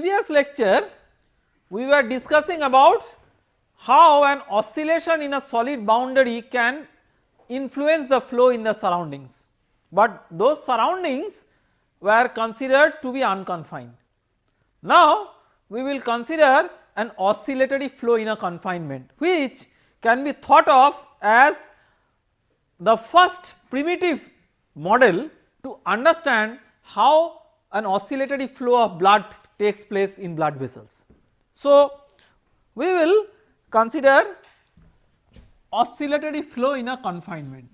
previous lecture we were discussing about how an oscillation in a solid boundary can influence the flow in the surroundings, but those surroundings were considered to be unconfined. Now we will consider an oscillatory flow in a confinement, which can be thought of as the first primitive model to understand how an oscillatory flow of blood takes place in blood vessels. So we will consider oscillatory flow in a confinement.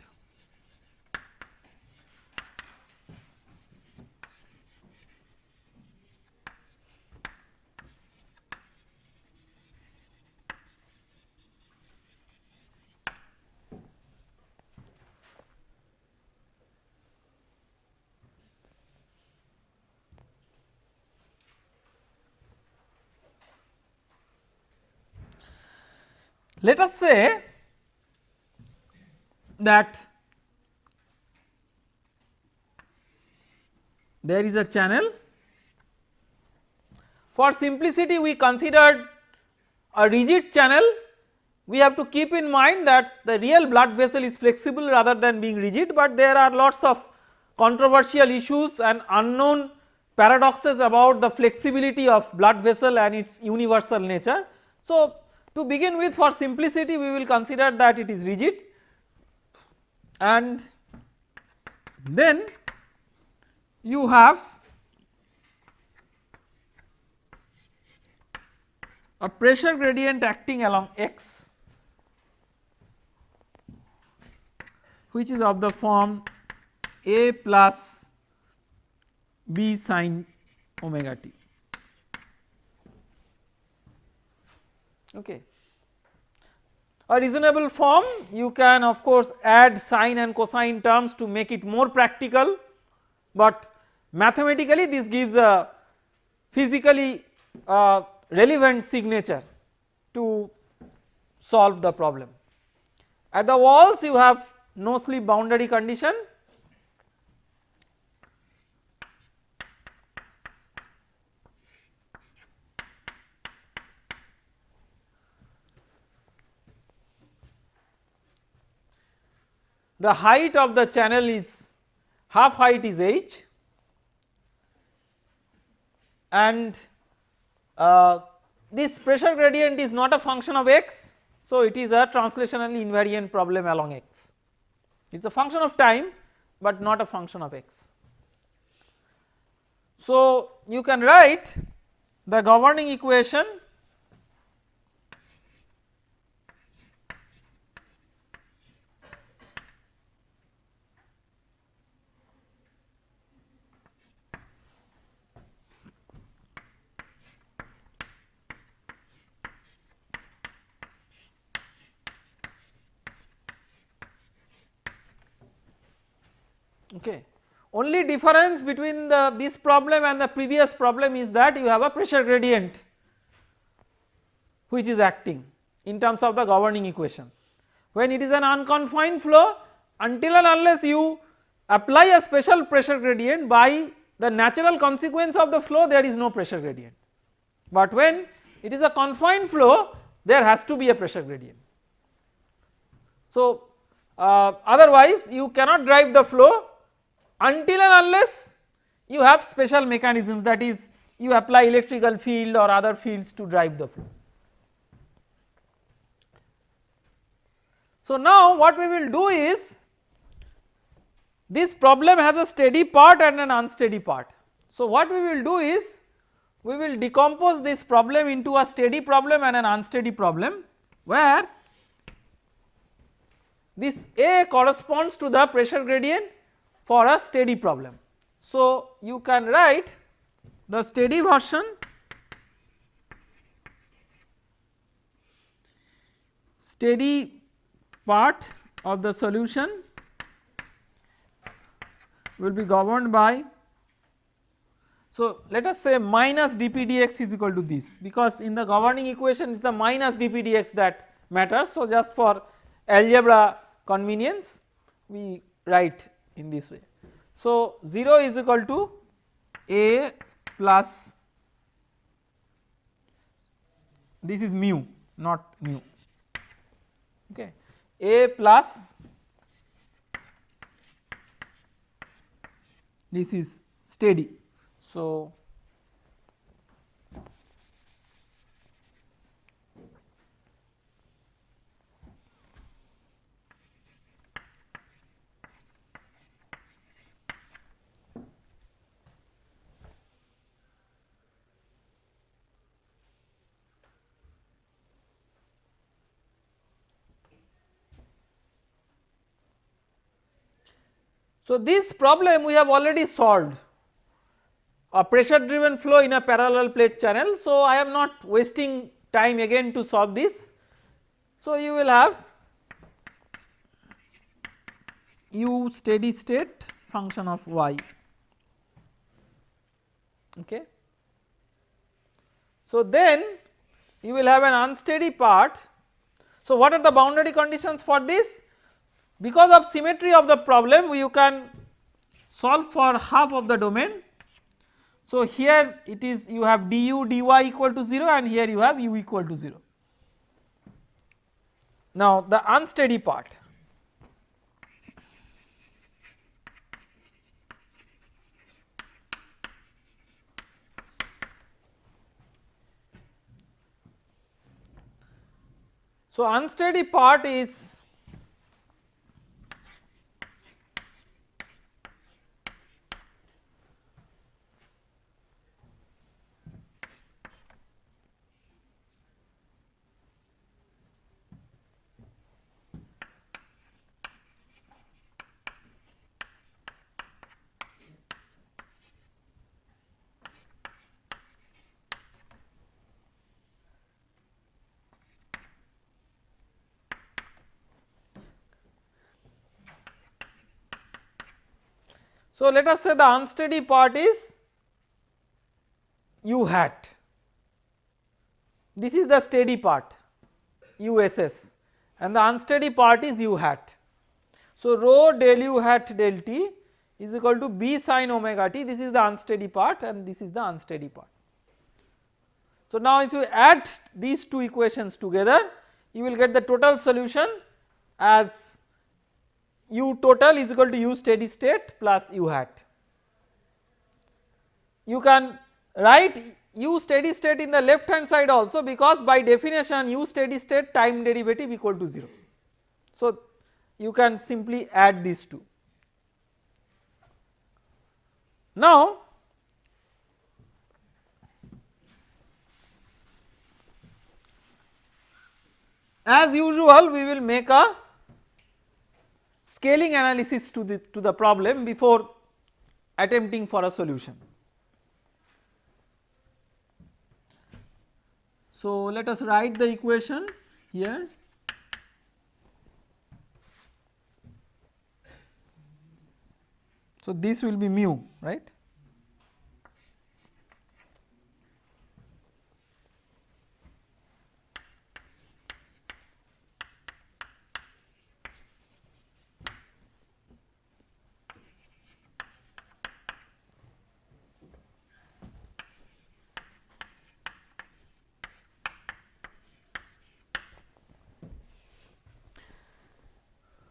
Let us say that there is a channel. For simplicity we considered a rigid channel. We have to keep in mind that the real blood vessel is flexible rather than being rigid, but there are lots of controversial issues and unknown paradoxes about the flexibility of blood vessel and its universal nature. So to begin with, for simplicity we will consider that it is rigid, and then you have a pressure gradient acting along x, which is of the form A plus B sin omega t. Okay. A reasonable form, you can of course add sine and cosine terms to make it more practical, but mathematically this gives a physically relevant signature to solve the problem. At the walls you have no slip boundary condition, the height of the channel is half height is h, and this pressure gradient is not a function of x, so it is a translationally invariant problem along x. It is a function of time but not a function of x. So you can write the governing equation okay. Only difference between this problem and the previous problem is that you have a pressure gradient which is acting in terms of the governing equation. When it is an unconfined flow, until and unless you apply a special pressure gradient, by the natural consequence of the flow there is no pressure gradient, but when it is a confined flow there has to be a pressure gradient. So otherwise you cannot drive the flow until and unless you have special mechanisms, that is you apply electrical field or other fields to drive the flow. So now what we will do is, this problem has a steady part and an unsteady part. So what we will do is, we will decompose this problem into a steady problem and an unsteady problem, where this A corresponds to the pressure gradient for a steady problem. So you can write the steady version steady part of the solution will be governed by, so let us say minus dp dx is equal to this, because in the governing equation it is the minus dp dx that matters. So just for algebra convenience we write in this way. So 0 is equal to A plus this is mu not mu, okay. A plus this is steady. So, this problem we have already solved, a pressure driven flow in a parallel plate channel. So, I am not wasting time again to solve this. So, you will have u steady state function of y, okay. So, then you will have an unsteady part. So, what are the boundary conditions for this? Because of symmetry of the problem you can solve for half of the domain. So, here it is you have du dy equal to 0 and here you have u equal to 0. Now, the unsteady part. So, unsteady part is so, let us say the unsteady part is u hat, this is the steady part uss and the unsteady part is u hat. So, rho del u hat del t is equal to b sin omega t, this is the unsteady part and this is the unsteady part. So, now if you add these two equations together you will get the total solution as u total is equal to u steady state plus u hat. You can write u steady state in the left hand side also, because by definition u steady state time derivative equal to 0. So, you can simply add these two. Now, as usual we will make a scaling analysis to the problem before attempting for a solution. So, let us write the equation here. So, this will be mu, right.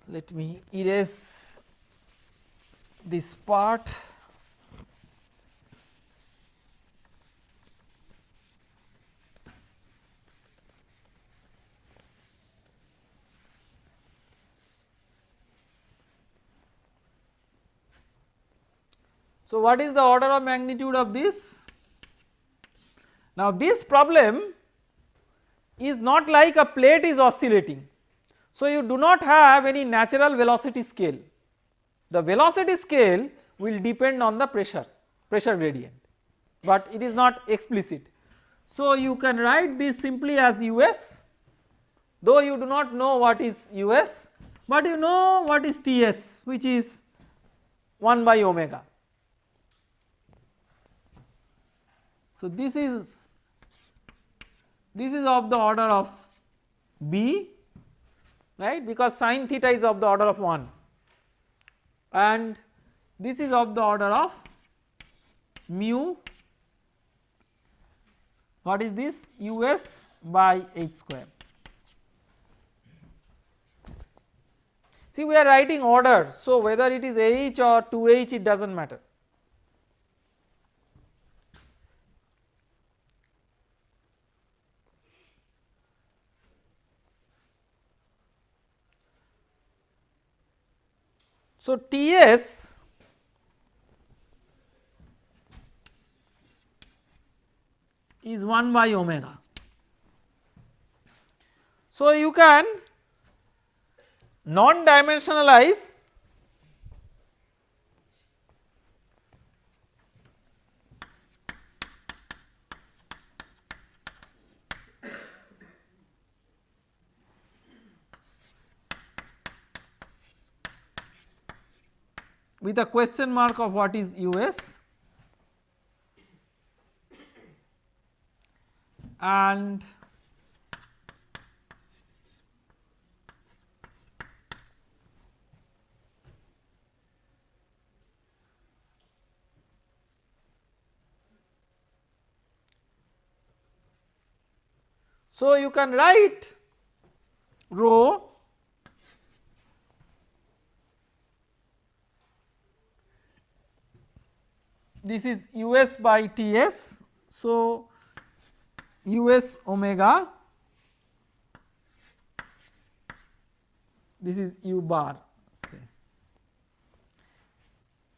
Let me erase this part. So, what is the order of magnitude of this? Now, this problem is not like a plate is oscillating. So, you do not have any natural velocity scale. The velocity scale will depend on the pressure gradient, but it is not explicit. So, you can write this simply as us, though you do not know what is us, but you know what is Ts, which is 1 by omega. So, this is of the order of b, right, because sin theta is of the order of 1 and this is of the order of mu, what is this, us by h square. See, we are writing order, so whether it is h or 2h it does not matter. So, Ts is 1 by omega. So, you can non dimensionalize with a question mark of what is US and so you can write rho this is US by Ts. So, US omega, this is U bar, say.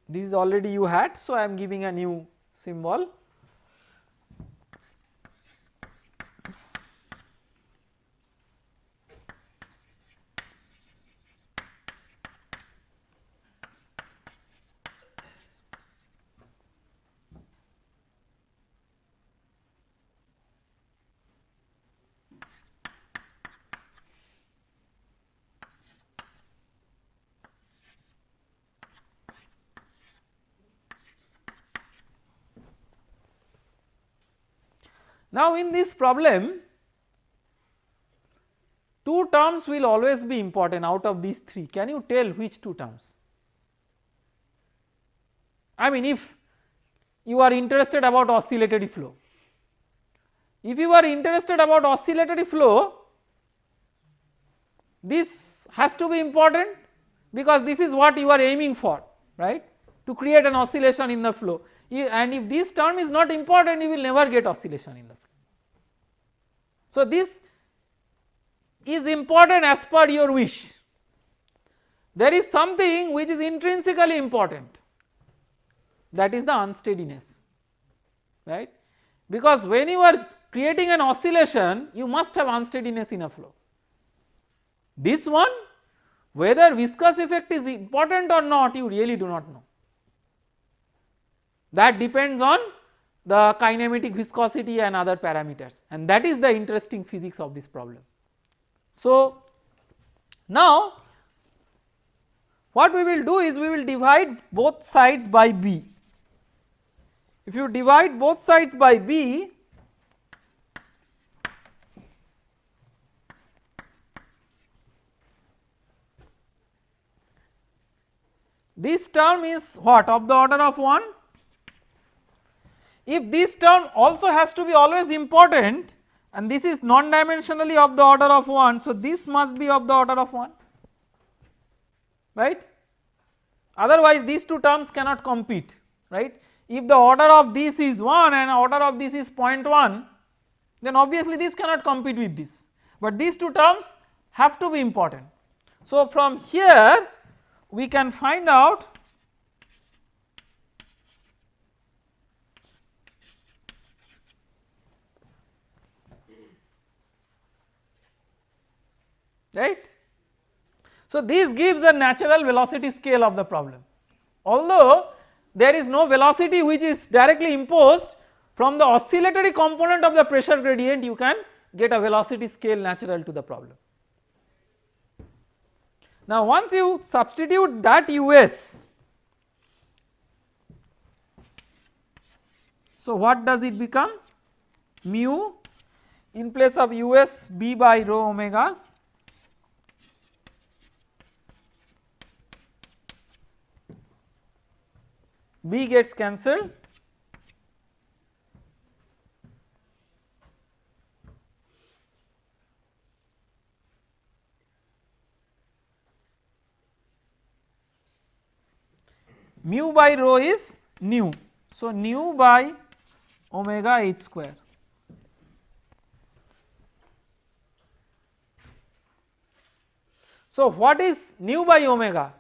This is already U hat, so I am giving a new symbol. Now, in this problem, two terms will always be important out of these three. Can you tell which two terms? I mean, if you are interested about oscillatory flow, if you are interested about oscillatory flow, this has to be important because this is what you are aiming for, right, to create an oscillation in the flow, and if this term is not important, you will never get oscillation in the flow. So, this is important as per your wish. There is something which is intrinsically important, that is the unsteadiness, right, because when you are creating an oscillation you must have unsteadiness in a flow. This one, whether viscous effect is important or not, you really do not know. That depends on the kinematic viscosity and other parameters, and that is the interesting physics of this problem. So, now what we will do is we will divide both sides by B. If you divide both sides by B, this term is what, of the order of 1. If this term also has to be always important and this is non dimensionally of the order of 1, so this must be of the order of 1, right, otherwise these two terms cannot compete, right. If the order of this is 1 and order of this is 0.1, then obviously this cannot compete with this, but these two terms have to be important. So, from here we can find out right. So, this gives a natural velocity scale of the problem, although there is no velocity which is directly imposed. From the oscillatory component of the pressure gradient you can get a velocity scale natural to the problem. Now, once you substitute that US, so what does it become? Mu in place of US B by rho omega, B gets cancelled, mu by rho is nu. So, nu by omega h square. So, what is nu by omega?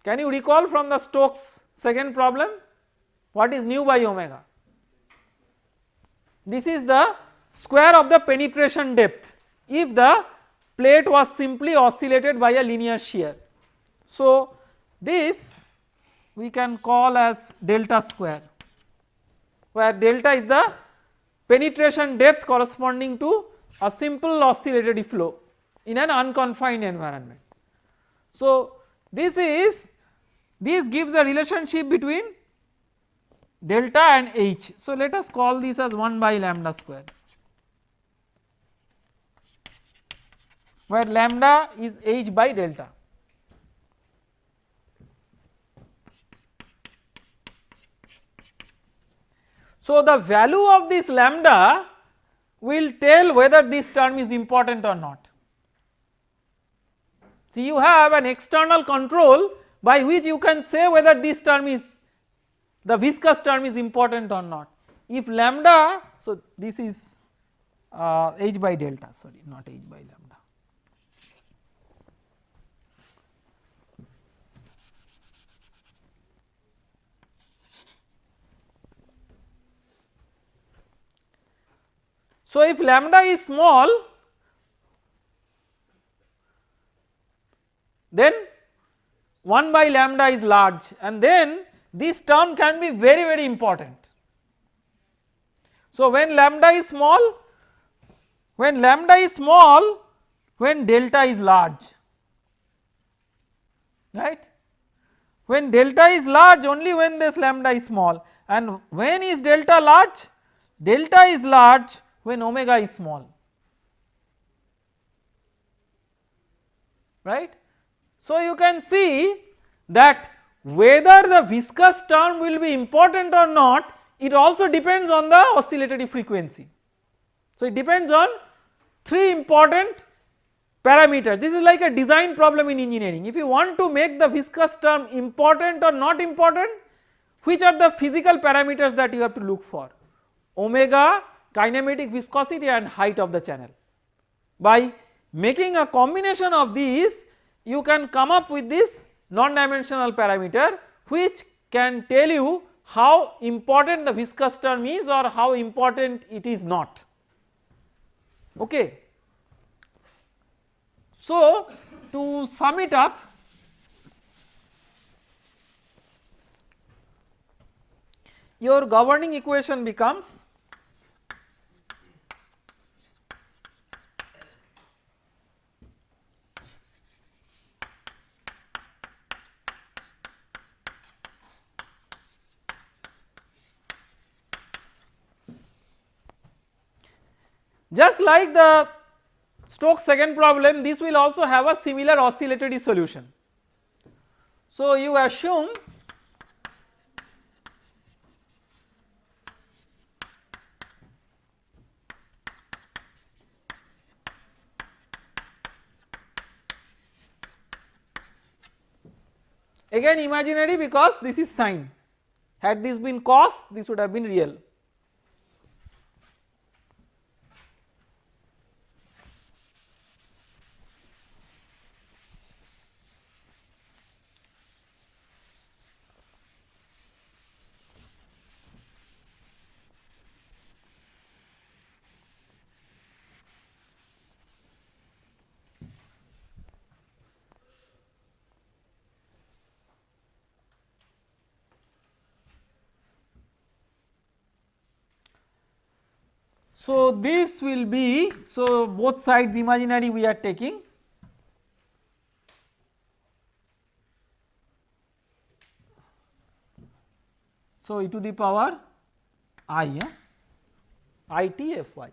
Can you recall from the Stokes second problem? What is nu by omega? This is the square of the penetration depth if the plate was simply oscillated by a linear shear. So, this we can call as delta square, where delta is the penetration depth corresponding to a simple oscillatory flow in an unconfined environment. So, this gives a relationship between delta and h. So, let us call this as 1 by lambda square, where lambda is h by delta. So, the value of this lambda will tell whether this term is important or not. So, you have an external control by which you can say whether this term is, the viscous term is important or not. If lambda, so this is h by delta, sorry, not h by lambda. So, if lambda is small, then 1 by lambda is large, and then this term can be very, very important. So, when lambda is small, when delta is large, right, when delta is large only when this lambda is small, and when is delta large? Delta is large when omega is small, right. So, you can see that whether the viscous term will be important or not, it also depends on the oscillatory frequency. So, it depends on 3 important parameters. This is like a design problem in engineering. If you want to make the viscous term important or not important, which are the physical parameters that you have to look for? Omega, kinematic viscosity and height of the channel. By making a combination of these, you can come up with this non-dimensional parameter which can tell you how important the viscous term is or how important it is not. Okay. So, to sum it up, your governing equation becomes just like the Stokes second problem, this will also have a similar oscillatory solution. So, you assume again imaginary because this is sine, had this been cos this would have been real. So, this will be, so both sides imaginary we are taking. So, e to the power I, I t f y.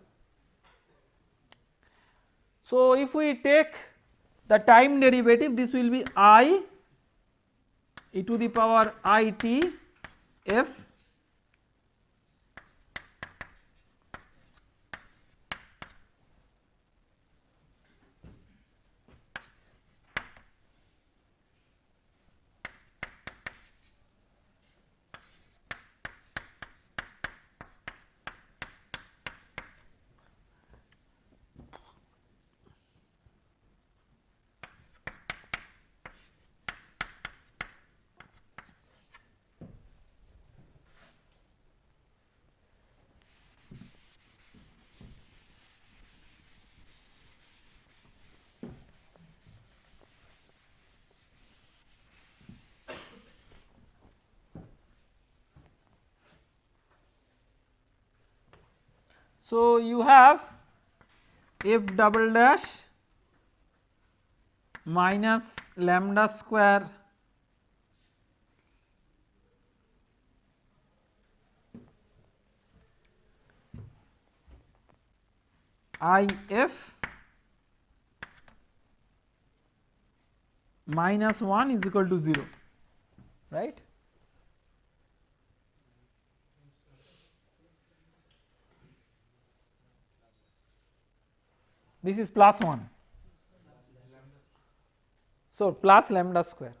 So, if we take the time derivative, this will be I e to the power I t f So, you have f double dash minus lambda square I f minus 1 is equal to 0, right. This is plus 1. So, plus lambda square.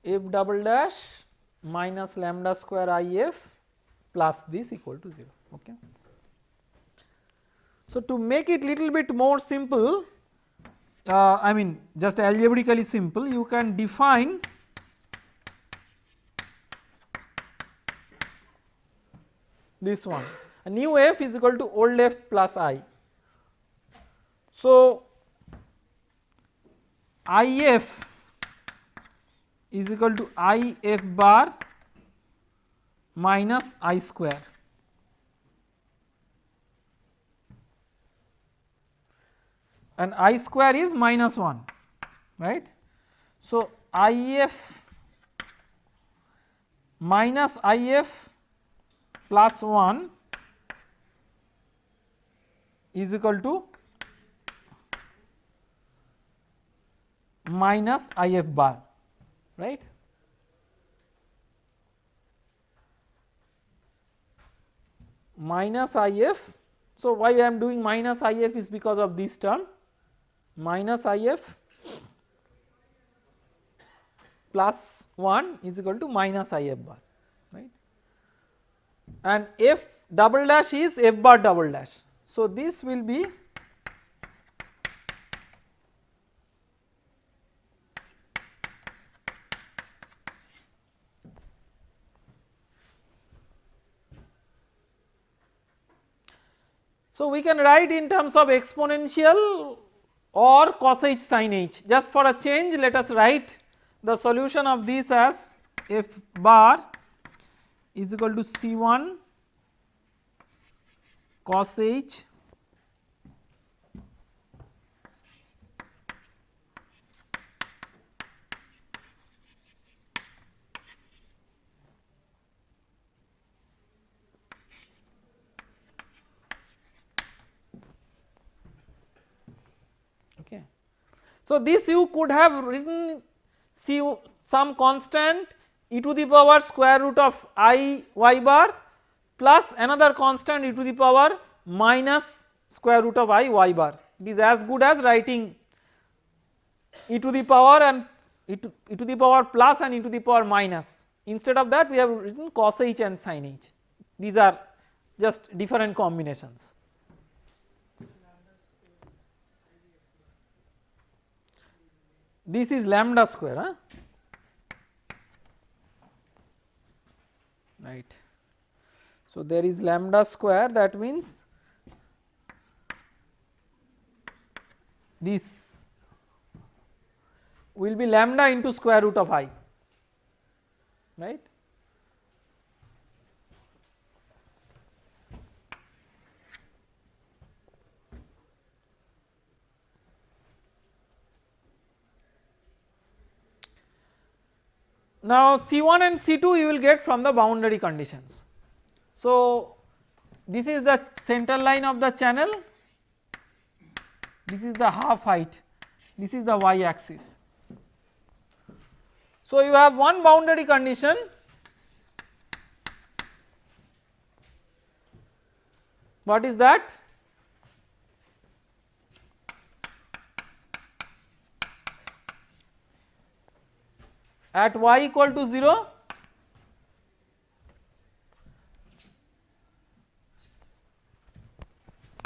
F double dash minus lambda square I f plus this equal to 0. Okay. So, to make it little bit more simple, I mean just algebraically simple, you can define this one, a new f is equal to old f plus I. So, I f is equal to I f bar minus I square, and I square is minus 1, right. So, I f minus I f plus 1 is equal to minus I f bar, right. Minus I f. So, why I am doing minus I f is because of this term, minus I f plus 1 is equal to minus I f bar, right, and f double dash is f bar double dash. So, this will be so we can write in terms of exponential or cos h sin h. Just for a change, let us write the solution of this as f bar is equal to C1 cos h okay. So, this you could have written some constant e to the power square root of I y bar plus another constant e to the power minus square root of I y bar. It is as good as writing e to the power and e to the power plus and e to the power minus. Instead of that we have written cos h and sin h. These are just different combinations. This is lambda square, huh? Right. So, there is lambda square, that means this will be lambda into square root of I, right. Now, C1 and C2 you will get from the boundary conditions. So, this is the center line of the channel, this is the half height, this is the y axis. So, you have one boundary condition what is that? At y equal to 0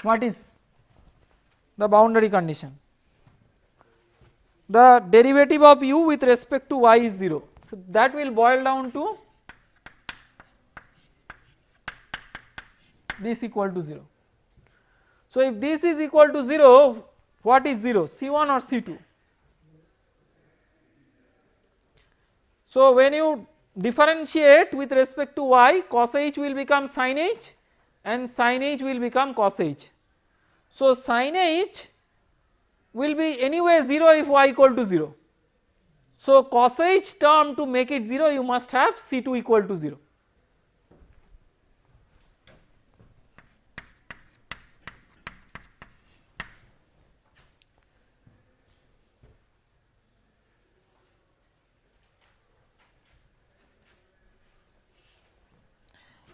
what is the boundary condition? The derivative of u with respect to y is 0. So, that will boil down to this equal to 0. So, if this is equal to 0, what is 0, C1 or C2? So when you differentiate with respect to y, cos h will become sin h and sin h will become cos h. So sin h will be anyway 0 if y equal to 0. So cos h term, to make it 0 you must have C2 equal to 0.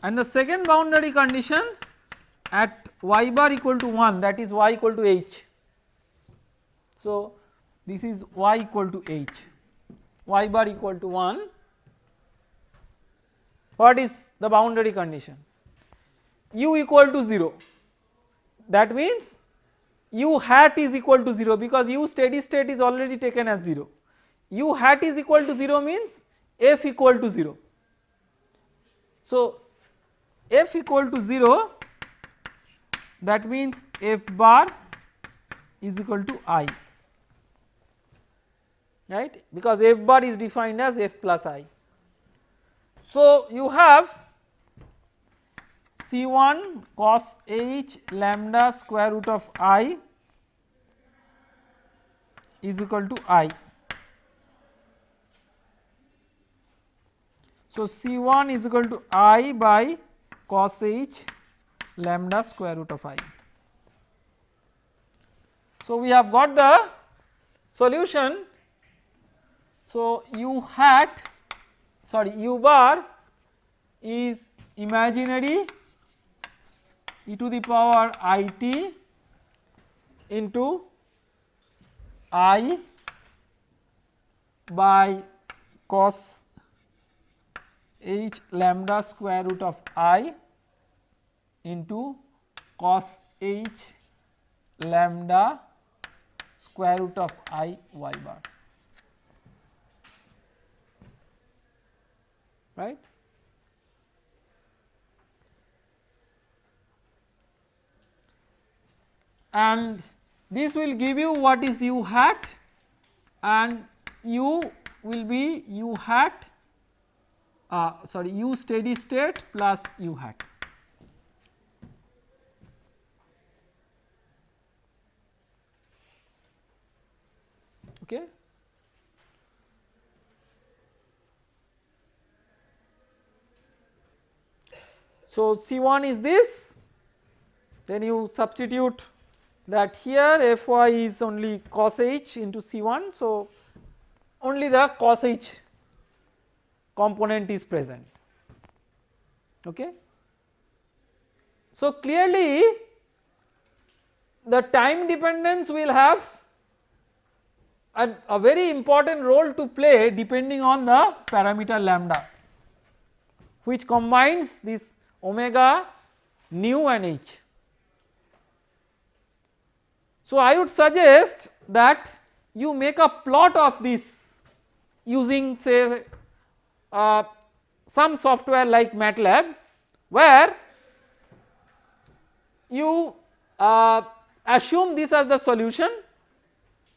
And the second boundary condition at y bar equal to 1, that is y equal to h. So this is y equal to h, y bar equal to 1. What is the boundary condition? U equal to 0, that means u hat is equal to 0, because u steady state is already taken as 0. U hat is equal to 0 means f equal to 0. So f equal to 0, that means f bar is equal to I, right, because f bar is defined as f plus I. So you have C1 cos h lambda square root of I is equal to I. So C1 is equal to I by cos h lambda square root of I. So we have got the solution. So u bar is imaginary e to the power it into I by cos h lambda square root of I into cos h lambda square root of I y bar, right. And this will give you what is u hat, and u will be u hat u steady state plus u hat. Okay. So C1 is this, then you substitute that here Fy is only cos h into C1, so only the cos h component is present. Okay. So clearly the time dependence will have a very important role to play depending on the parameter lambda, which combines this omega, nu and h. So I would suggest that you make a plot of this using say some software like MATLAB, where you assume this as the solution,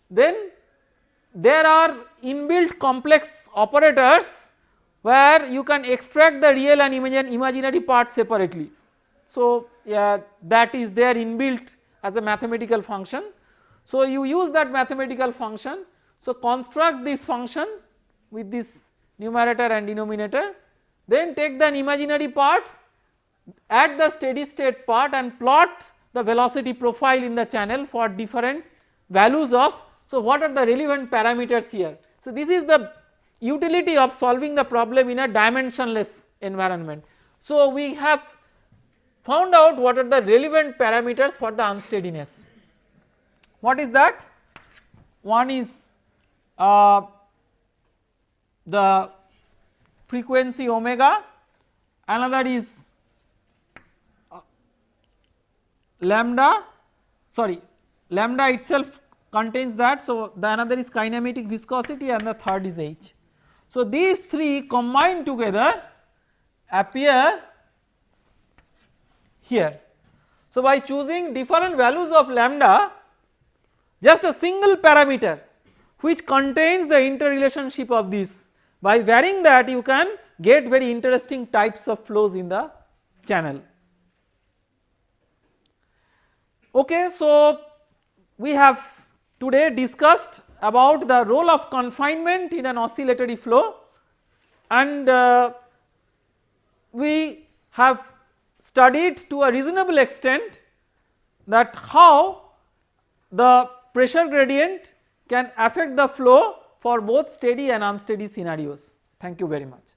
then there are inbuilt complex operators where you can extract the real and imaginary part separately. So yeah, that is there inbuilt as a mathematical function. So you use that mathematical function, so construct this function with this numerator and denominator, then take the imaginary part, add the steady state part and plot the velocity profile in the channel for different values of, so what are the relevant parameters here. So this is the utility of solving the problem in a dimensionless environment. So we have found out what are the relevant parameters for the unsteadiness. What is that? One is the frequency omega, another is lambda itself contains that, so the another is kinematic viscosity and the third is h. So these three combined together appear here. So by choosing different values of lambda, just a single parameter which contains the interrelationship of these By varying that you can get very interesting types of flows in the channel. Okay, so we have today discussed about the role of confinement in an oscillatory flow, and we have studied to a reasonable extent that how the pressure gradient can affect the flow for both steady and unsteady scenarios. Thank you very much.